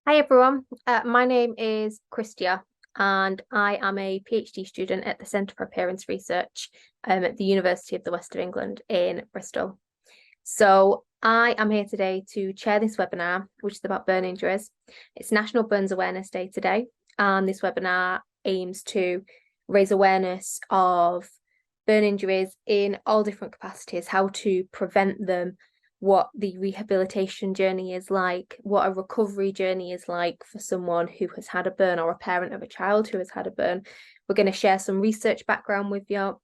Hi everyone, my name is Christia and I am a PhD student at the Centre for Appearance Research at the University of the West of England in Bristol. So I am here today to chair this webinar, which is about burn injuries. It's National Burns Awareness Day today, and this webinar aims to raise awareness of burn injuries in all different capacities, how to prevent them, what the rehabilitation journey is like, what a recovery journey is like for someone who has had a burn or a parent of a child who has had a burn. We're going to share some research background with you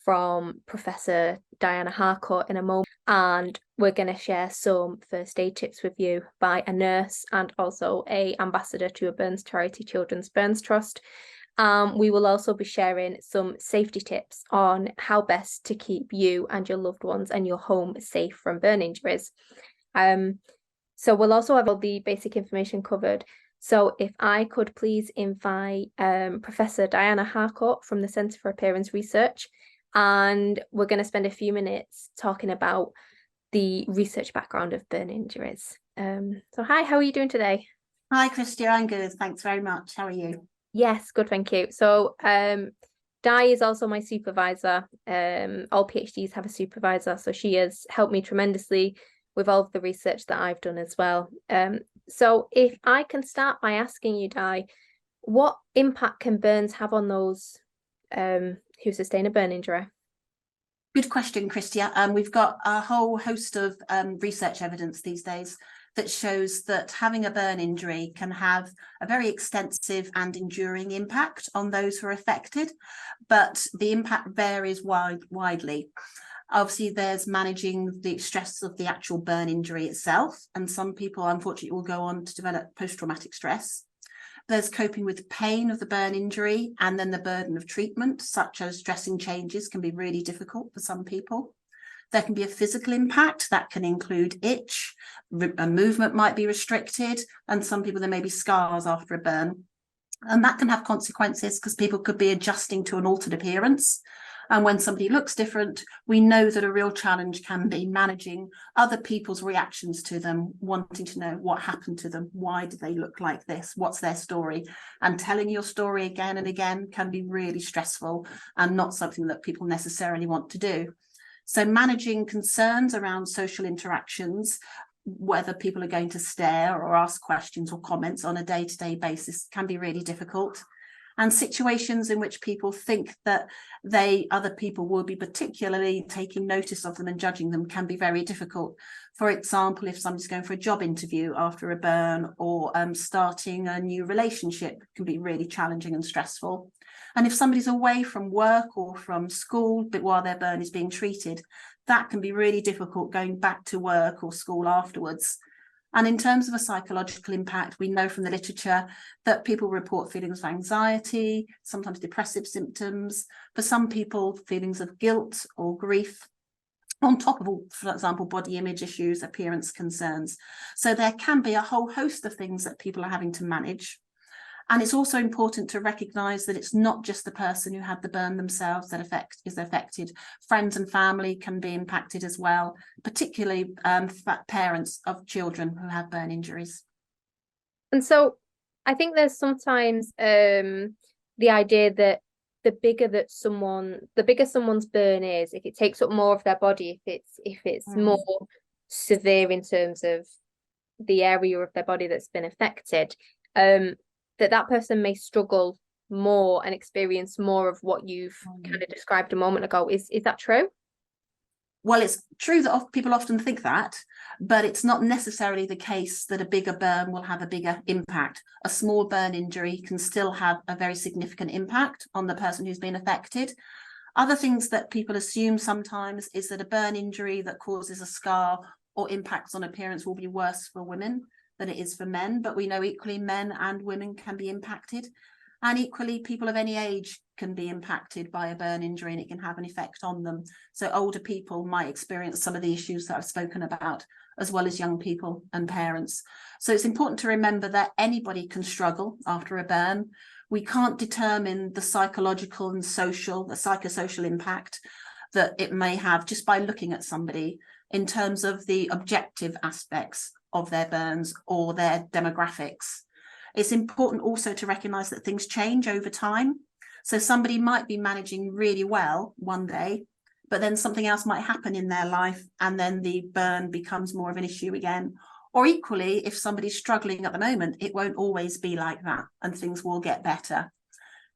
from Professor Diana Harcourt in a moment, and we're going to share some first aid tips with you by a nurse and also a ambassador to a burns charity, Children's Burns Trust. We will also be sharing some safety tips on how best to keep you and your loved ones and your home safe from burn injuries. So we'll also have all the basic information covered. So if I could please invite Professor Diana Harcourt from the Centre for Appearance Research, and we're going to spend a few minutes talking about the research background of burn injuries. So hi, how are you doing today? Hi, Christia, I'm good. Thanks very much. How are you? Yes, good, thank you. So Di is also my supervisor. All PhDs have a supervisor, so she has helped me tremendously with all of the research that I've done as well. So if I can start by asking you, Di, what impact can burns have on those who sustain a burn injury? Good question, Christia. We've got a whole host of research evidence these days that shows that having a burn injury can have a very extensive and enduring impact on those who are affected, but the impact varies widely. Obviously, there's managing the stress of the actual burn injury itself, and some people, unfortunately, will go on to develop post-traumatic stress. There's coping with pain of the burn injury, and then the burden of treatment, such as dressing changes, can be really difficult for some people. There can be a physical impact that can include itch, a movement might be restricted, and some people there may be scars after a burn. And that can have consequences because people could be adjusting to an altered appearance. And when somebody looks different, we know that a real challenge can be managing other people's reactions to them, wanting to know what happened to them, why do they look like this, what's their story. And telling your story again and again can be really stressful and not something that people necessarily want to do. So managing concerns around social interactions, whether people are going to stare or ask questions or comments on a day-to-day basis, can be really difficult. And situations in which people think that other people will be particularly taking notice of them and judging them can be very difficult. For example, if somebody's going for a job interview after a burn, or starting a new relationship, can be really challenging and stressful. And if somebody's away from work or from school but while their burn is being treated, that can be really difficult going back to work or school afterwards. And in terms of a psychological impact, we know from the literature that people report feelings of anxiety, sometimes depressive symptoms. For some people, feelings of guilt or grief, on top of, for example, body image issues, appearance concerns. So there can be a whole host of things that people are having to manage. And it's also important to recognise that it's not just the person who had the burn themselves that is affected. Friends and family can be impacted as well, particularly parents of children who have burn injuries. And so I think there's sometimes the idea that the bigger someone's burn is, if it takes up more of their body, if it's more severe in terms of the area of their body that's been affected, that person may struggle more and experience more of what you've kind of described a moment ago. Is that true? Well, it's true that people often think that, but it's not necessarily the case that a bigger burn will have a bigger impact. A small burn injury can still have a very significant impact on the person who's been affected. Other things that people assume sometimes is that a burn injury that causes a scar or impacts on appearance will be worse for women than it is for men, but we know equally men and women can be impacted, and equally people of any age can be impacted by a burn injury and it can have an effect on them. So older people might experience some of the issues that I've spoken about, as well as young people and parents. So it's important to remember that anybody can struggle after a burn. We can't determine the psychological and the psychosocial impact that it may have just by looking at somebody in terms of the objective aspects. of their burns or their demographics. It's important also to recognise that things change over time. So somebody might be managing really well one day, but then something else might happen in their life and then the burn becomes more of an issue again. Or equally, if somebody's struggling at the moment, it won't always be like that and things will get better.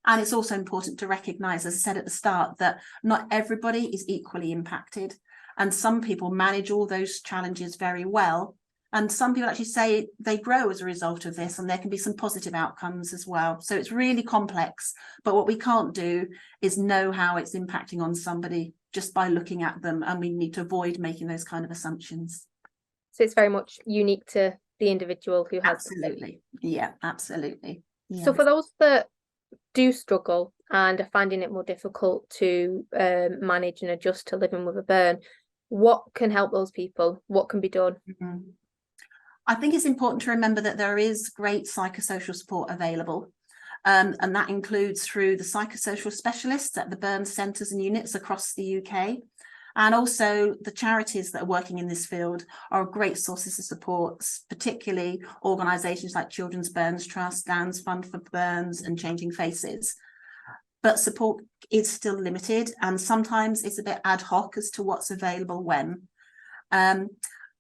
And it's also important to recognise, as I said at the start, that not everybody is equally impacted. And some people manage all those challenges very well. And some people actually say they grow as a result of this, and there can be some positive outcomes as well. So it's really complex. But what we can't do is know how it's impacting on somebody just by looking at them. And we need to avoid making those kind of assumptions. So it's very much unique to the individual who has. Absolutely. Yeah, absolutely. Yeah. So for those that do struggle and are finding it more difficult to manage and adjust to living with a burn, what can help those people? What can be done? Mm-hmm. I think it's important to remember that there is great psychosocial support available. And that includes through the psychosocial specialists at the burn centres and units across the UK. And also the charities that are working in this field are great sources of support, particularly organisations like Children's Burns Trust, Dan's Fund for Burns and Changing Faces. But support is still limited and sometimes it's a bit ad hoc as to what's available when.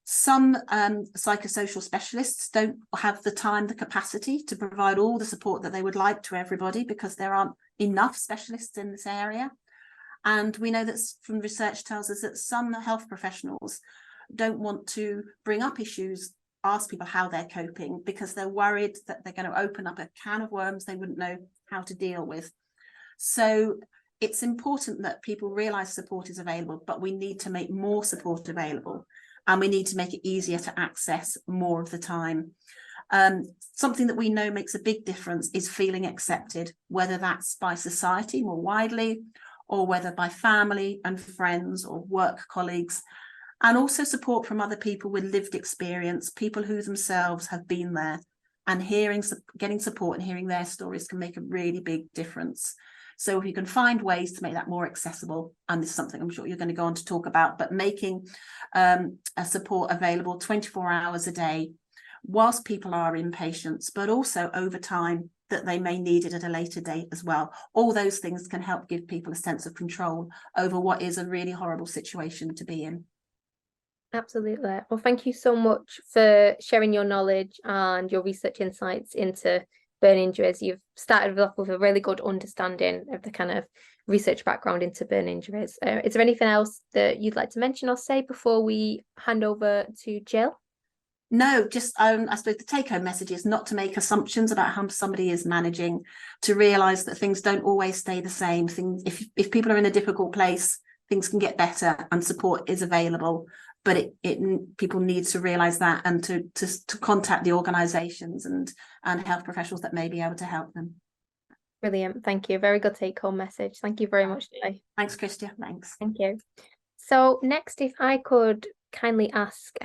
Some psychosocial specialists don't have the time, the capacity to provide all the support that they would like to everybody because there aren't enough specialists in this area. And we know that from research tells us that some health professionals don't want to bring up issues, ask people how they're coping because they're worried that they're going to open up a can of worms they wouldn't know how to deal with. So it's important that people realise support is available, but we need to make more support available and we need to make it easier to access more of the time. Something that we know makes a big difference is feeling accepted, whether that's by society more widely, or whether by family and friends or work colleagues, and also support from other people with lived experience, people who themselves have been there, and getting support and hearing their stories can make a really big difference. So if you can find ways to make that more accessible, and this is something I'm sure you're going to go on to talk about, but making a support available 24 hours a day, whilst people are in patients, but also over time, that they may need it at a later date as well. All those things can help give people a sense of control over what is a really horrible situation to be in. Absolutely. Well, thank you so much for sharing your knowledge and your research insights into burn injuries. You've started off with a really good understanding of the kind of research background into burn injuries. Is there anything else that you'd like to mention or say before we hand over to Jill? No, just I suppose the take-home message is not to make assumptions about how somebody is managing, to realise that things don't always stay the same. If people are in a difficult place, things can get better and support is available. But people need to realise that and to contact the organisations and health professionals that may be able to help them. Brilliant. Thank you. Very good take-home message. Thank you very much, Jill. Thanks, Christia. Thanks. Thank you. So next, if I could kindly ask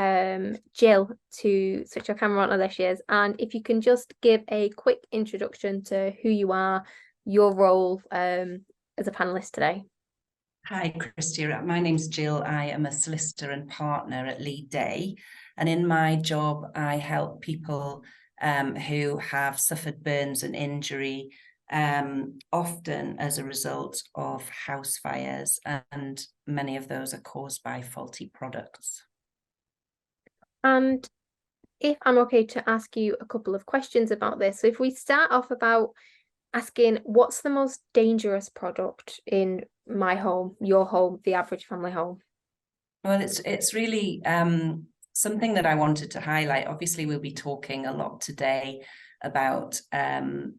Jill to switch your camera on. There she is. And if you can just give a quick introduction to who you are, your role as a panelist today. Hi, Christia. My name's Jill. I am a solicitor and partner at Lead Day. And in my job, I help people who have suffered burns and injury, often as a result of house fires, and many of those are caused by faulty products. And if I'm okay to ask you a couple of questions about this, so if we start off about asking what's the most dangerous product in my home, your home, the average family home? Well, it's really something that I wanted to highlight. Obviously, we'll be talking a lot today about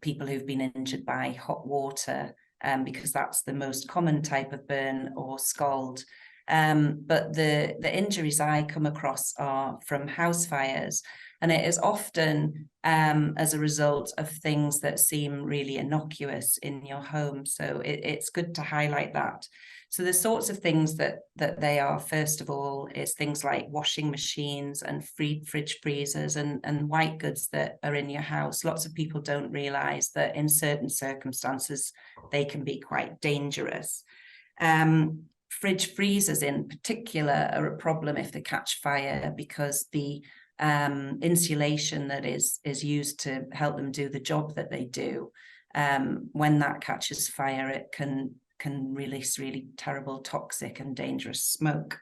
people who've been injured by hot water, because that's the most common type of burn or scald. But the injuries I come across are from house fires, and it is often as a result of things that seem really innocuous in your home. So it's good to highlight that. So the sorts of things that they are, first of all, is things like washing machines and fridge freezers and white goods that are in your house. Lots of people don't realise that in certain circumstances, they can be quite dangerous. Fridge freezers in particular are a problem if they catch fire, because the insulation that is used to help them do the job that they do, when that catches fire, it can release really terrible, toxic and dangerous smoke.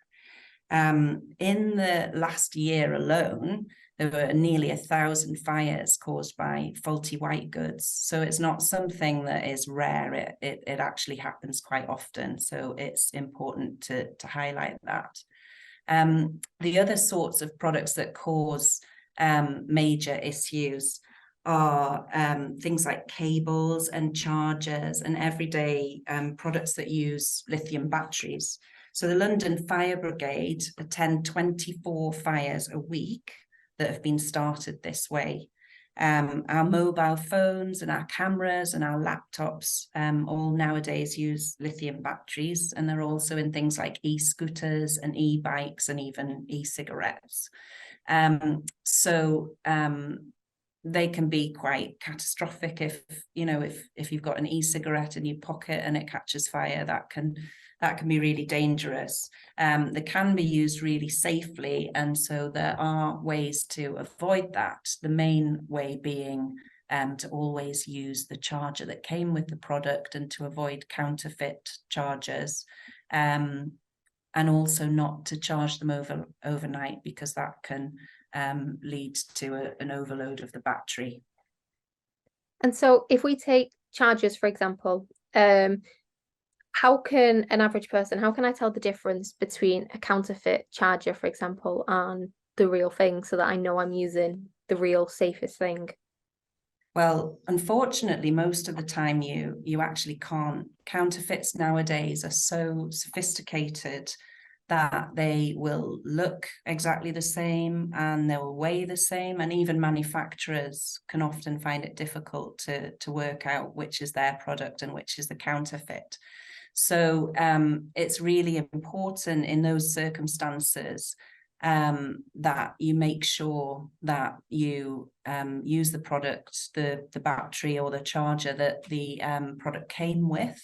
In the last year alone, there were nearly 1,000 fires caused by faulty white goods. So it's not something that is rare. It actually happens quite often. So it's important to highlight that. The other sorts of products that cause major issues are things like cables and chargers and everyday products that use lithium batteries. So the London Fire Brigade attend 24 fires a week that have been started this way. Our mobile phones and our cameras and our laptops all nowadays use lithium batteries, and they're also in things like e-scooters and e-bikes and even e-cigarettes. They can be quite catastrophic if you've got an e-cigarette in your pocket and it catches fire. That can be really dangerous. They can be used really safely, and so there are ways to avoid that. The main way being to always use the charger that came with the product and to avoid counterfeit chargers, and also not to charge them overnight, because that can lead to an overload of the battery. And so if we take chargers, for example, how can an average person, how can I tell the difference between a counterfeit charger, for example, and the real thing, so that I know I'm using the real safest thing? Well, unfortunately, most of the time you actually can't. Counterfeits nowadays are so sophisticated that they will look exactly the same and they will weigh the same, and even manufacturers can often find it difficult to work out which is their product and which is the counterfeit. So it's really important in those circumstances that you make sure that you use the product, the battery or the charger that the product came with.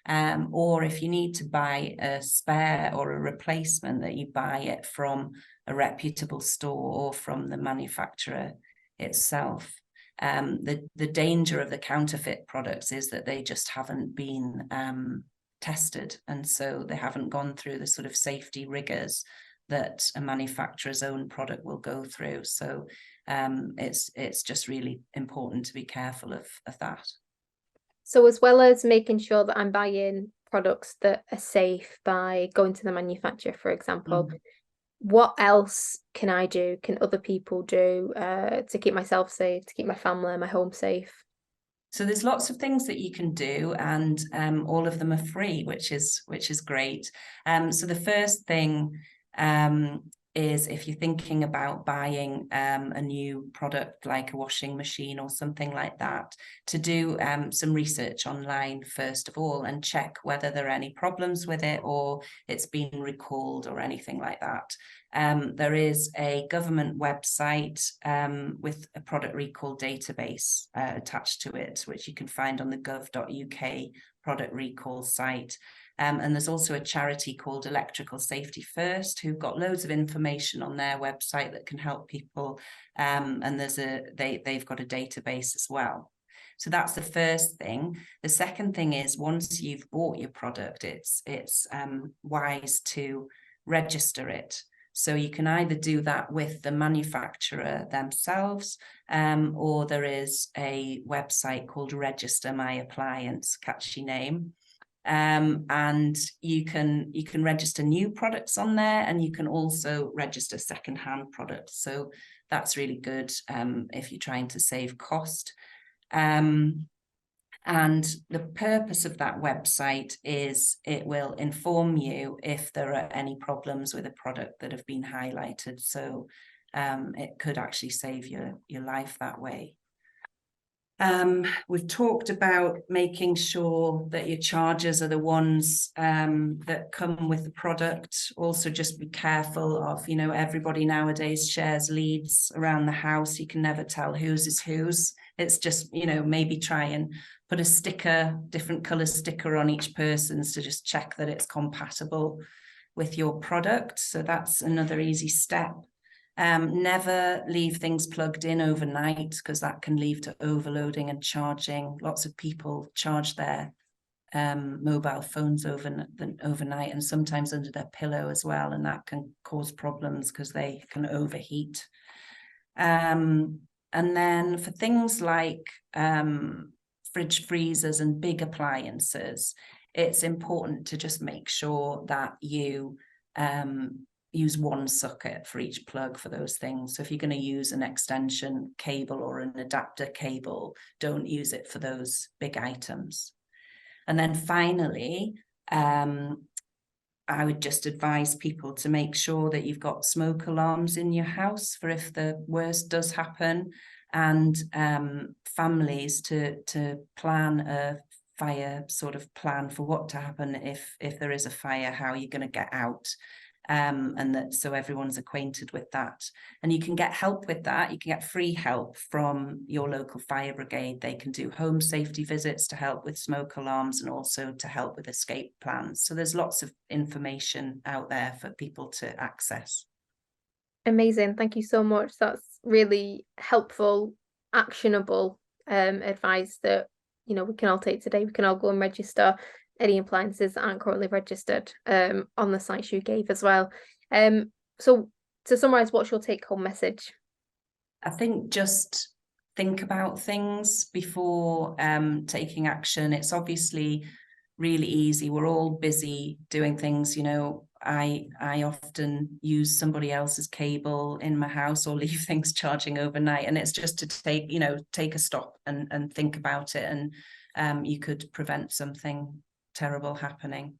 Or if you need to buy a spare or a replacement, that you buy it from a reputable store or from the manufacturer itself. The danger of the counterfeit products is that they just haven't been tested, and so they haven't gone through the sort of safety rigors that a manufacturer's own product will go through. So it's just really important to be careful of that. So as well as making sure that I'm buying products that are safe by going to the manufacturer, for example, what else can I do? Can other people do to keep myself safe, to keep my family and my home safe? So there's lots of things that you can do, and all of them are free, which is great. So the first thing is, if you're thinking about buying a new product like a washing machine or something like that, to do some research online first of all and check whether there are any problems with it or it's been recalled or anything like that. There is a government website with a product recall database attached to it, which you can find on the gov.uk product recall site. And there's also a charity called Electrical Safety First, who've got loads of information on their website that can help people. And they've got a database as well. So that's the first thing. The second thing is, once you've bought your product, it's wise to register it. So you can either do that with the manufacturer themselves, or there is a website called Register My Appliance, catchy name. And you can register new products on there, and you can also register secondhand products. So that's really good if you're trying to save cost. And the purpose of that website is it will inform you if there are any problems with a product that have been highlighted. So it could actually save your life that way. We've talked about making sure that your chargers are the ones that come with the product. Also, just be careful of, everybody nowadays shares leads around the house. You can never tell whose is whose. It's just, maybe try and put a sticker, different color sticker on each person's to just check that it's compatible with your product. So that's another easy step. Never leave things plugged in overnight, because that can lead to overloading and charging. Lots of people charge their mobile phones overnight, and sometimes under their pillow as well, and that can cause problems because they can overheat. And then for things like fridge, freezers and big appliances, it's important to just make sure that you use one socket for each plug for those things. So if you're going to use an extension cable or an adapter cable, don't use it for those big items. And then finally, I would just advise people to make sure that you've got smoke alarms in your house for if the worst does happen, and families to plan a fire sort of plan for what to happen if there is a fire, how you're going to get out. And that so everyone's acquainted with that. And you can get help with that. You can get free help from your local fire brigade. They can do home safety visits to help with smoke alarms and also to help with escape plans. So there's lots of information out there for people to access. Amazing. Thank you so much. That's really helpful, actionable advice that, you know, we can all take today. We can all go and register any appliances that aren't currently registered on the sites you gave as well. So to summarize, what's your take-home message? I think just think about things before taking action. It's obviously really easy. We're all busy doing things, you know. I often use somebody else's cable in my house or leave things charging overnight, and it's just to take a stop and think about it, and you could prevent something terrible happening.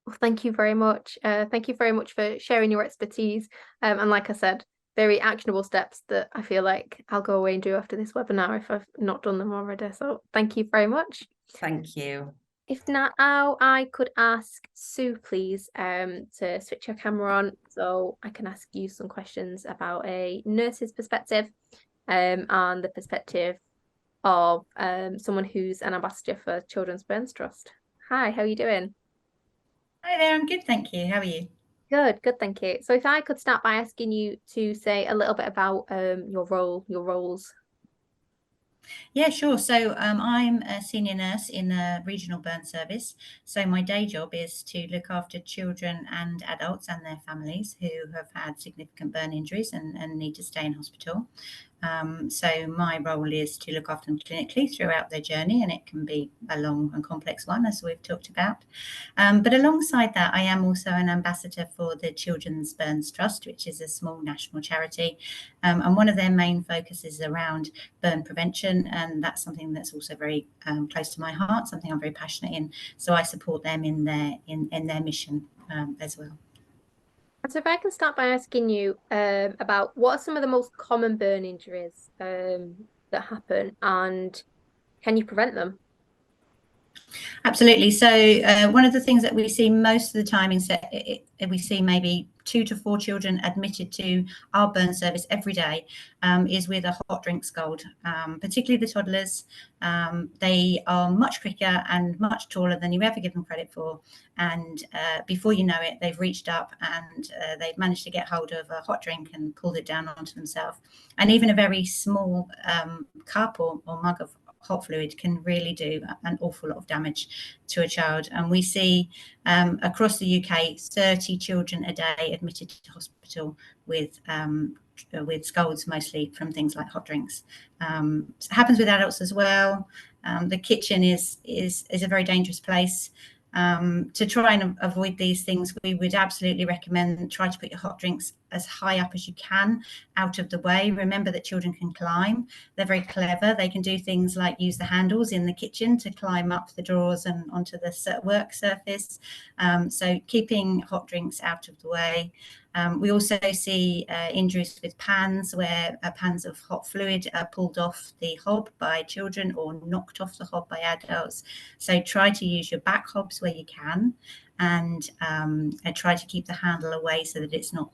Well, thank you very much. Thank you very much for sharing your expertise. And like I said, very actionable steps that I feel like I'll go away and do after this webinar if I've not done them already. So thank you very much. Thank you. If now I could ask Sue, please, to switch your camera on so I can ask you some questions about a nurse's perspective and the perspective of someone who's an ambassador for Children's Burns Trust. Hi, how are you doing? Hi there, I'm good, thank you. How are you? Good, thank you. So if I could start by asking you to say a little bit about your roles. Yeah, sure. So I'm a senior nurse in a regional burn service. So my day job is to look after children and adults and their families who have had significant burn injuries and need to stay in hospital. So my role is to look after them clinically throughout their journey, and it can be a long and complex one, as we've talked about. But alongside that, I am also an ambassador for the Children's Burns Trust, which is a small national charity. And one of their main focuses is around burn prevention, and that's something that's also very close to my heart, something I'm very passionate in. So I support them in their mission as well. So if I can start by asking you about what are some of the most common burn injuries that happen, and can you prevent them? Absolutely. So one of the things that we see most of the time is that we see maybe 2 to 4 children admitted to our burn service every day is with a hot drink scald, particularly the toddlers. They are much quicker and much taller than you ever give them credit for. And before you know it, they've reached up and they've managed to get hold of a hot drink and pulled it down onto themselves. And even a very small cup or mug of hot fluid can really do an awful lot of damage to a child. And we see across the UK 30 children a day admitted to hospital with scalds, mostly from things like hot drinks. It happens with adults as well. The kitchen is a very dangerous place. To try and avoid these things, we would absolutely recommend try to put your hot drinks as high up as you can out of the way. Remember that children can climb. They're very clever. They can do things like use the handles in the kitchen to climb up the drawers and onto the work surface. So keeping hot drinks out of the way. We also see injuries with pans where pans of hot fluid are pulled off the hob by children or knocked off the hob by adults. So try to use your back hobs where you can, and try to keep the handle away so that it's not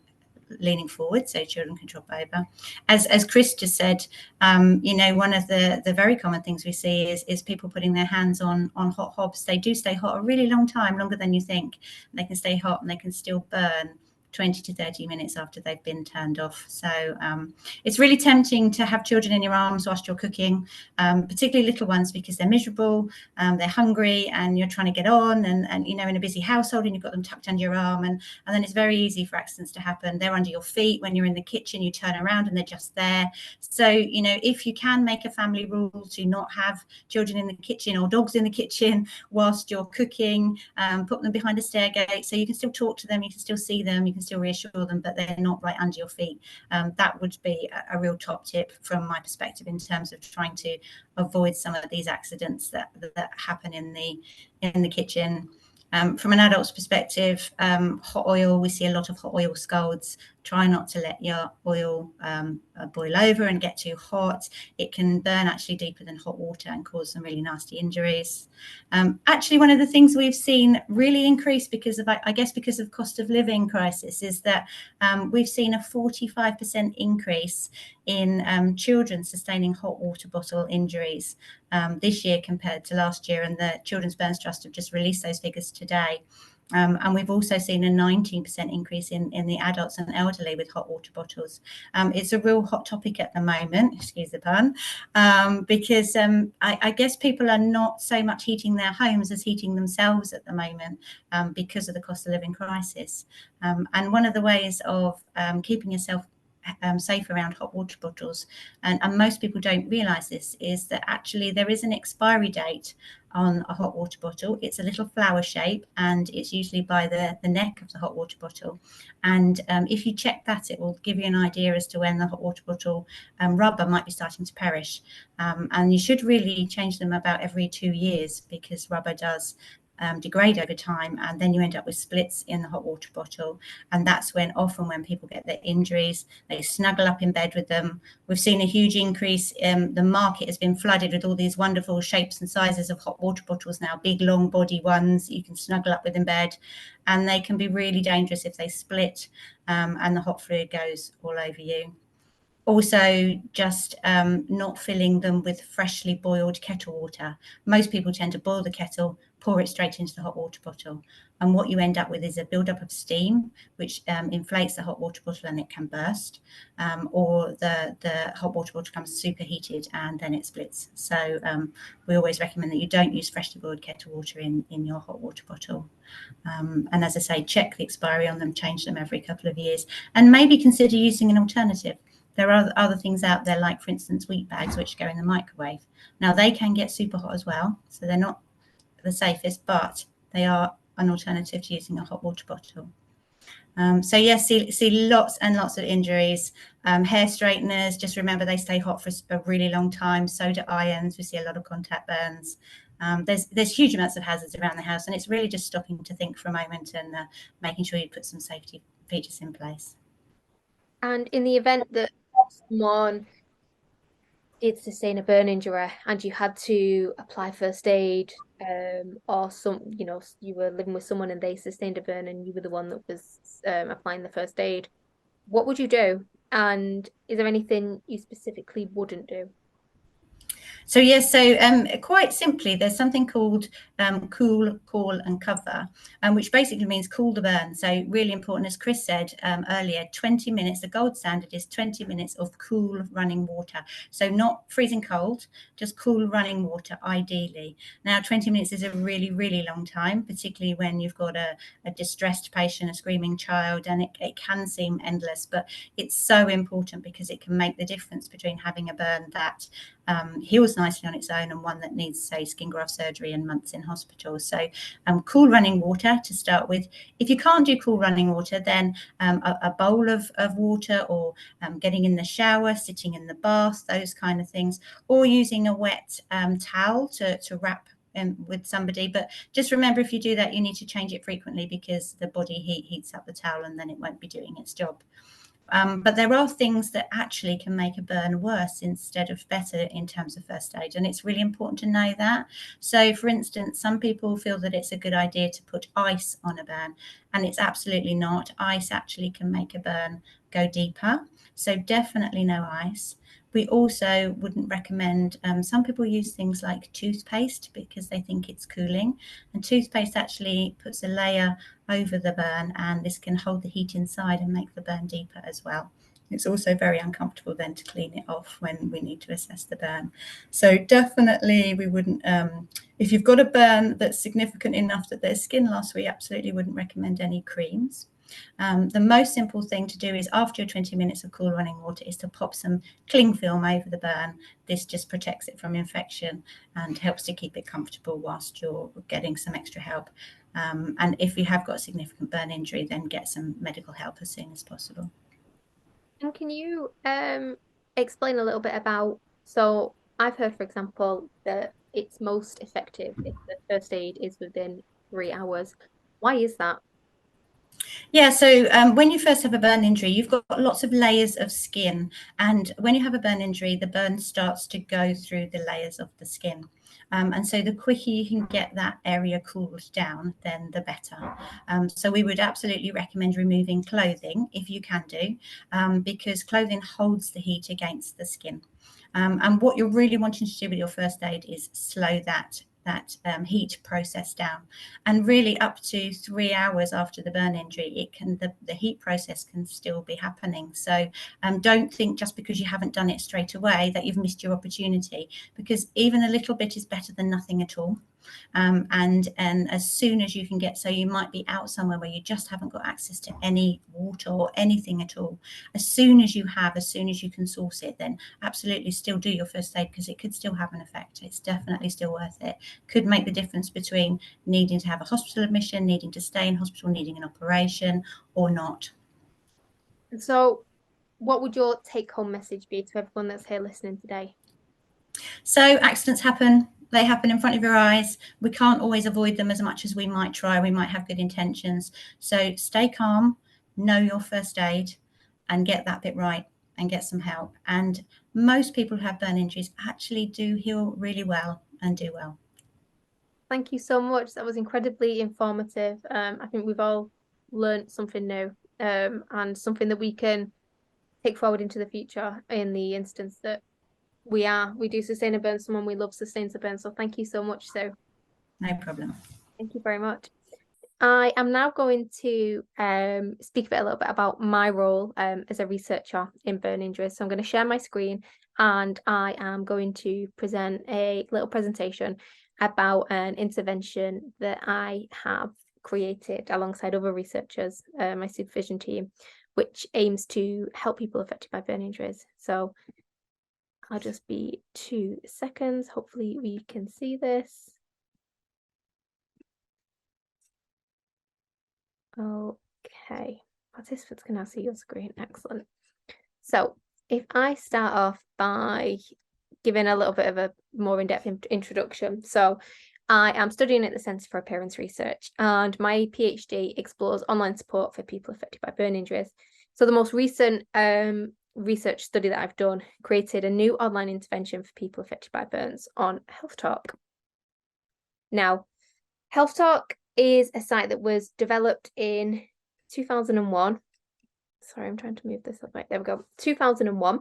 leaning forward so children can drop over. As Chris just said, one of the very common things we see is people putting their hands on hot hobs. They do stay hot a really long time, longer than you think. They can stay hot and they can still burn 20 to 30 minutes after they've been turned off. So it's really tempting to have children in your arms whilst you're cooking, particularly little ones, because they're miserable, they're hungry, and you're trying to get on, and you know, in a busy household, and you've got them tucked under your arm, and then it's very easy for accidents to happen. They're under your feet when you're in the kitchen, you turn around and they're just there. So, you know, if you can make a family rule to not have children in the kitchen or dogs in the kitchen whilst you're cooking, put them behind a stair gate so you can still talk to them, you can still see them, you can still reassure them, but they're not right under your feet. That would be a real top tip from my perspective in terms of trying to avoid some of these accidents that happen in the kitchen. From an adult's perspective, hot oil, we see a lot of hot oil scalds. Try not to let your oil boil over and get too hot. It can burn actually deeper than hot water and cause some really nasty injuries. Actually, one of the things we've seen really increase because of, I guess, because of cost of living crisis, is that we've seen a 45% increase in children sustaining hot water bottle injuries this year compared to last year, and the Children's Burns Trust have just released those figures today. And we've also seen a 19% increase in the adults and elderly with hot water bottles. It's a real hot topic at the moment, excuse the pun, because I guess people are not so much heating their homes as heating themselves at the moment because of the cost of living crisis. And one of the ways of keeping yourself safe around hot water bottles, and most people don't realise this, is that actually there is an expiry date on a hot water bottle. It's a little flower shape, and it's usually by the neck of the hot water bottle. And if you check that, it will give you an idea as to when the hot water bottle rubber might be starting to perish. And you should really change them about every 2 years, because rubber does degrade over time, and then you end up with splits in the hot water bottle. And that's when often when people get their injuries, they snuggle up in bed with them. We've seen a huge increase. The market has been flooded with all these wonderful shapes and sizes of hot water bottles now, big long body ones you can snuggle up with in bed, and they can be really dangerous if they split and the hot fluid goes all over you. Also, just not filling them with freshly boiled kettle water. Most people tend to boil the kettle, pour it straight into the hot water bottle. And what you end up with is a buildup of steam, which inflates the hot water bottle and it can burst. Or the hot water bottle becomes superheated and then it splits. So we always recommend that you don't use freshly boiled kettle water in your hot water bottle. And as I say, check the expiry on them, change them every couple of years, and maybe consider using an alternative. There are other things out there, like, for instance, wheat bags, which go in the microwave. Now, they can get super hot as well, so they're not the safest, but they are an alternative to using a hot water bottle. So yes, see lots and lots of injuries. Hair straighteners, just remember they stay hot for a really long time. So do irons. We see a lot of contact burns. There's huge amounts of hazards around the house, and it's really just stopping to think for a moment and making sure you put some safety features in place. And in the event that someone did sustain a burn injury and you had to apply first aid, or you were living with someone and they sustained a burn and you were the one that was applying the first aid, what would you do? And is there anything you specifically wouldn't do? So yes, so quite simply, there's something called cool, call and cover, which basically means cool the burn. So really important, as Chris said earlier, 20 minutes, the gold standard is 20 minutes of cool running water. So not freezing cold, just cool running water, ideally. Now, 20 minutes is a really, really long time, particularly when you've got a distressed patient, a screaming child, and it can seem endless, but it's so important because it can make the difference between having a burn that heals nicely on its own and one that needs, say, skin graft surgery and months in hospital. So cool running water to start with. If you can't do cool running water, then a bowl of water, or getting in the shower, sitting in the bath, those kind of things, or using a wet towel to wrap with somebody. But just remember, if you do that, you need to change it frequently because the body heat heats up the towel and then it won't be doing its job. But there are things that actually can make a burn worse instead of better in terms of first aid, and it's really important to know that. So, for instance, some people feel that it's a good idea to put ice on a burn, and it's absolutely not. Ice actually can make a burn go deeper, so definitely no ice. We also wouldn't recommend, some people use things like toothpaste because they think it's cooling, and toothpaste actually puts a layer over the burn, and this can hold the heat inside and make the burn deeper as well. It's also very uncomfortable then to clean it off when we need to assess the burn. So definitely we wouldn't, if you've got a burn that's significant enough that there's skin loss, we absolutely wouldn't recommend any creams. The most simple thing to do is after your 20 minutes of cool running water is to pop some cling film over the burn. This just protects it from infection and helps to keep it comfortable whilst you're getting some extra help. And if you have got a significant burn injury, then get some medical help as soon as possible. And can you explain a little bit about, so I've heard, for example, that it's most effective if the first aid is within 3 hours. Why is that? Yeah, so when you first have a burn injury, you've got lots of layers of skin. And when you have a burn injury, the burn starts to go through the layers of the skin. And so the quicker you can get that area cooled down, then the better. So we would absolutely recommend removing clothing if you can do, because clothing holds the heat against the skin. And what you're really wanting to do with your first aid is slow that heat process down, and really up to 3 hours after the burn injury, it can the heat process can still be happening. So don't think just because you haven't done it straight away that you've missed your opportunity, because even a little bit is better than nothing at all. And as soon as you can get, so you might be out somewhere where you just haven't got access to any water or anything at all. As soon as you can source it, then absolutely still do your first aid, because it could still have an effect. It's definitely still worth it. Could make the difference between needing to have a hospital admission, needing to stay in hospital, needing an operation, or not. So what would your take-home message be to everyone that's here listening today? So accidents happen. They happen in front of your eyes. We can't always avoid them as much as we might try. We might have good intentions. So stay calm, know your first aid, and get that bit right and get some help. And most people who have burn injuries actually do heal really well and do well. Thank you so much. That was incredibly informative. I think we've all learned something new, and something that we can take forward into the future in the instance that we do sustain a burn, someone we love sustains a burn. So thank you so much, Sue. No problem. Thank you very much. I am now going to speak a little bit about my role as a researcher in burn injuries. So I'm going to share my screen, and I am going to present a little presentation about an intervention that I have created alongside other researchers, my supervision team, which aims to help people affected by burn injuries. So I'll just be 2 seconds. Hopefully we can see this. Okay, participants can now see your screen. Excellent. So if I start off by giving a little bit of a more in-depth introduction. So I am studying at the Centre for Appearance Research, and my PhD explores online support for people affected by burn injuries. So the most recent research study that I've done created a new online intervention for people affected by burns on Health Talk. Now, Health Talk is a site that was developed in 2001. Sorry, I'm trying to move this up. Right, there we go. 2001,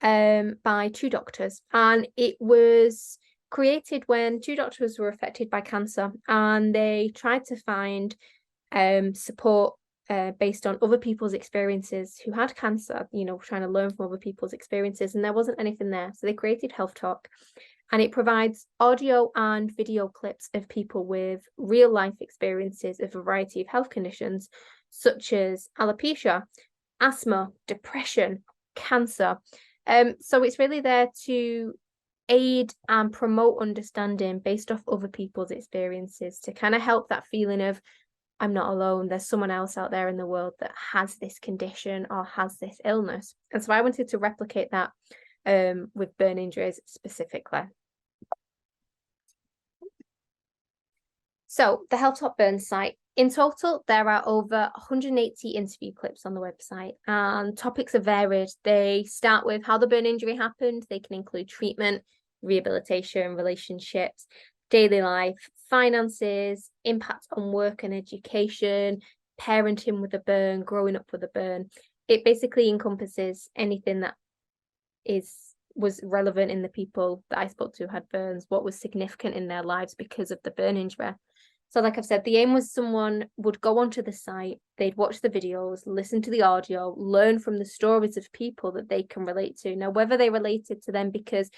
by 2 doctors, and it was created when 2 doctors were affected by cancer, and they tried to find support based on other people's experiences who had cancer, trying to learn from other people's experiences, and there wasn't anything there. So they created Health Talk, and it provides audio and video clips of people with real life experiences of a variety of health conditions, such as alopecia, asthma, depression, cancer. So it's really there to aid and promote understanding based off other people's experiences, to kind of help that feeling of, I'm not alone, there's someone else out there in the world that has this condition or has this illness. And so I wanted to replicate that with burn injuries specifically. So the Health Talk Burn site, in total, there are over 180 interview clips on the website, and topics are varied. They start with how the burn injury happened. They can include treatment, rehabilitation, relationships, daily life, finances, impact on work and education, parenting with a burn, growing up with a burn. It basically encompasses anything that is was relevant in the people that I spoke to who had burns, what was significant in their lives because of the burn injury. So like I've said, the aim was someone would go onto the site, they'd watch the videos, listen to the audio, learn from the stories of people that they can relate to. Now, whether they related to them because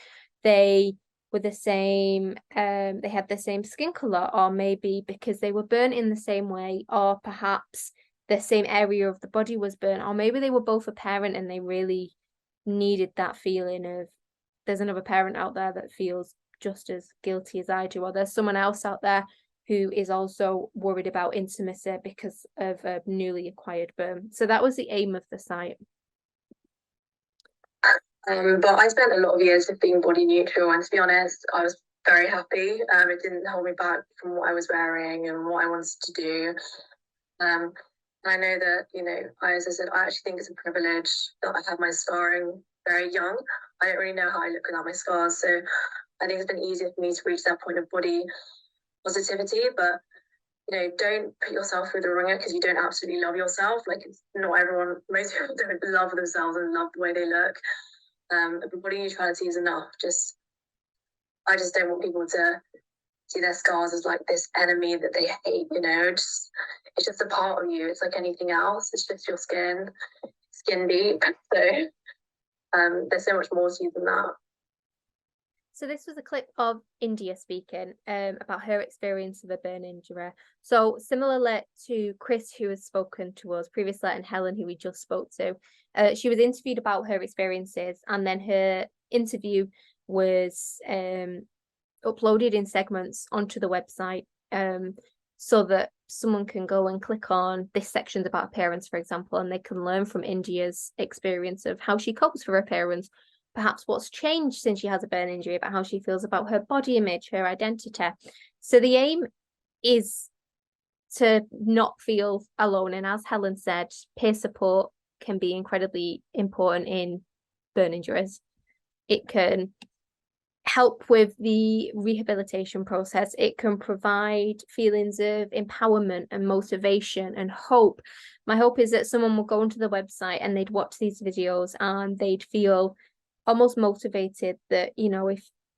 they were the same, they had the same skin color, or maybe because they were burnt in the same way, or perhaps the same area of the body was burnt, or maybe they were both a parent and they really needed that feeling of there's another parent out there that feels just as guilty as I do, or there's someone else out there who is also worried about intimacy because of a newly acquired burn. So that was the aim of the site. But I spent a lot of years just being body neutral, and to be honest, I was very happy. It didn't hold me back from what I was wearing and what I wanted to do. And I know that, you know, as I said, I actually think it's a privilege that I had my scarring very young. I don't really know how I look without my scars, so I think it's been easier for me to reach that point of body positivity. But, you know, don't put yourself through the ringer because you don't absolutely love yourself. Like, it's not everyone, most people don't love themselves and love the way they look. But body neutrality is enough. I just don't want people to see their scars as like this enemy that they hate, you know. It's just a part of you. It's like anything else. It's just your skin deep. So there's so much more to you than that. So this was a clip of India speaking about her experience of a burn injury. So similarly to Chris, who has spoken to us previously, and Helen, who we just spoke to, she was interviewed about her experiences, and then her interview was uploaded in segments onto the website so that someone can go and click on this section's about appearance, for example, and they can learn from India's experience of how she copes with her appearance, perhaps what's changed since she has a burn injury, about how she feels about her body image, her identity. So the aim is to not feel alone. And as Helen said, peer support can be incredibly important in burn injuries. It can help with the rehabilitation process. It can provide feelings of empowerment and motivation and hope. My hope is that someone will go onto the website and they'd watch these videos and they'd feel almost motivated that, you know,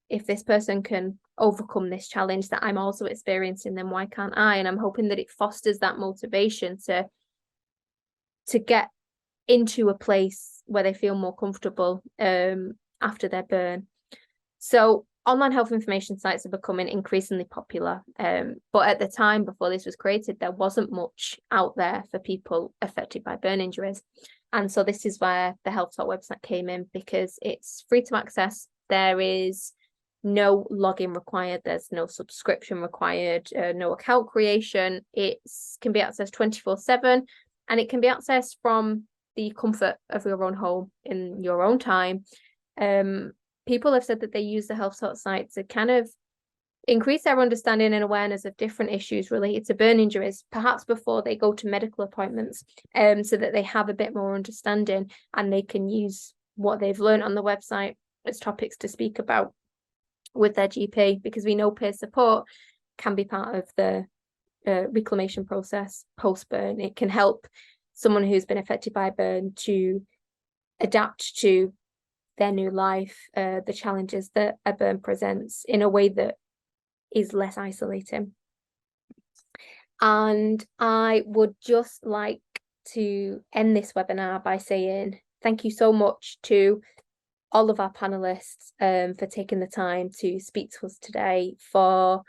if this person can overcome this challenge that I'm also experiencing, then why can't I? And I'm hoping that it fosters that motivation to get into a place where they feel more comfortable after their burn. So online health information sites are becoming increasingly popular, but at the time before this was created, there wasn't much out there for people affected by burn injuries. And so this is where the Health Talk website came in, because it's free to access. There is no login required. There's no subscription required, no account creation. It can be accessed 24/7, and it can be accessed from the comfort of your own home in your own time. People have said that they use the Health Talk site to kind of increase their understanding and awareness of different issues related to burn injuries, perhaps before they go to medical appointments, so that they have a bit more understanding and they can use what they've learned on the website as topics to speak about with their GP, because we know peer support can be part of the reclamation process post-burn. It can help someone who's been affected by burn to adapt to their new life, the challenges that a burn presents, in a way that is less isolating. And I would just like to end this webinar by saying thank you so much to all of our panelists for taking the time to speak to us today, for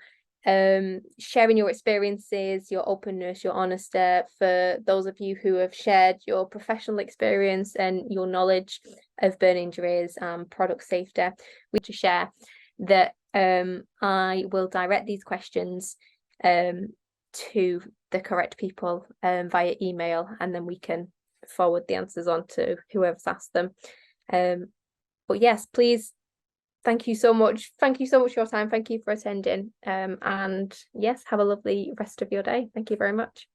sharing your experiences, your openness, your honesty, for those of you who have shared your professional experience and your knowledge of burn injuries and product safety. We to share that I will direct these questions to the correct people via email, and then we can forward the answers on to whoever's asked them. But yes, please, thank you so much. Thank you so much for your time. Thank you for attending. And yes, have a lovely rest of your day. Thank you very much.